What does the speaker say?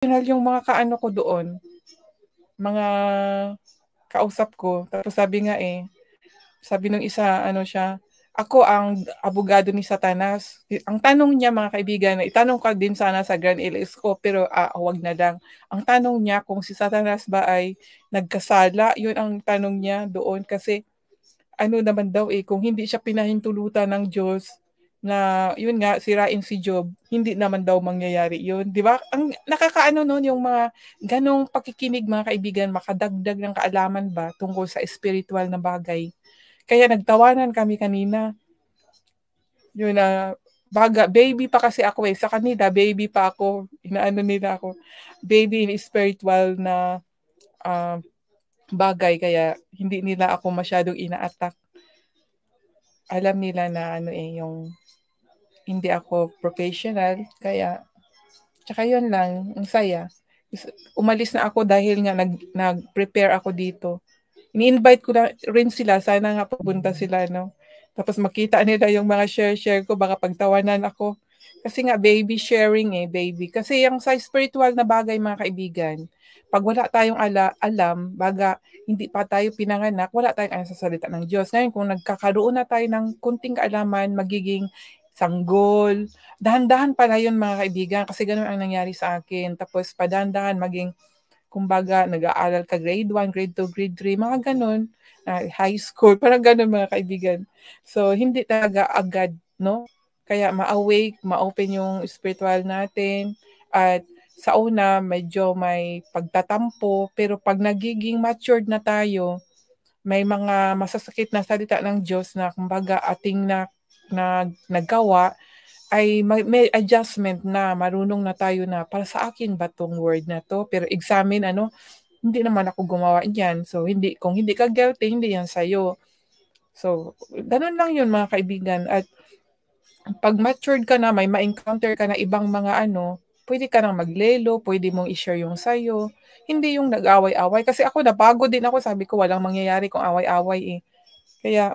yung mga kaano ko doon, mga kausap ko. Tapos sabi nga sabi nung isa ano siya, "Ako ang abogado ni Satanas." Ang tanong niya mga kaibigan, itanong ka din sana sa Grand LS ko pero, wag na lang. Ang tanong niya kung si Satanas ba ay nagkasala, yun ang tanong niya doon kasi ano naman daw, kung hindi siya pinahintulutan ng Diyos na yun nga sirain si Job, hindi naman daw mangyayari yun, 'di ba? Ang nakakaano nun yung mga ganong pakikinig mga kaibigan, makadagdag ng kaalaman ba tungkol sa spiritual na bagay. Kaya nagtawanan kami kanina. Yun na baby pa kasi ako sa kanila baby pa ako, inaano nila ako, baby in spiritual na, bagay kaya hindi nila ako masyadong ina-attack. Alam nila na ano, yung hindi ako professional kaya tsaka yun lang, ang saya. Umalis na ako dahil nga nag-prepare ako dito. Ini-invite ko na rin sila, sana nga pupunta sila 'no. Tapos makita nila yung mga share-share ko baka pagtawanan ako. Kasi nga baby sharing, baby. Kasi yung sa spiritual na bagay mga kaibigan, 'pag wala tayong alam, baga hindi pa tayo pinanganak, wala tayong alam sa salita ng Diyos. Ngayon kung nagkakaroon na tayo ng konting kaalaman, magiging sanggol, dahan-dahan pala yun mga kaibigan kasi gano'n ang nangyari sa akin. Tapos padahan-dahan maging kumbaga nag-aaral ka grade 1, grade 2, grade 3, mga gano'n, high school, parang gano'n mga kaibigan. So, hindi talaga agad, no? Kaya ma-awake, ma-open yung spiritual natin at sa una medyo may pagtatampo, pero 'pag nagiging matured na tayo, may mga masasakit na salita ng Diyos na kumbaga ating nagawa ay may adjustment na, marunong na tayo na, "Para sa akin ba 'tong word na 'to?" Pero examine ano, "Hindi naman ako gumawa niyan, so kung hindi ka guilty, hindi 'yan sa'yo." So, gano'n lang 'yun mga kaibigan at 'pag matured ka na, may ma-encounter ka na ibang mga ano, puwede ka ng maglelo, puwede mong i-share yung sa'yo, hindi yung nag-away-away. Kasi ako napagod din ako, sabi ko walang mangyayari kung away-away, Kaya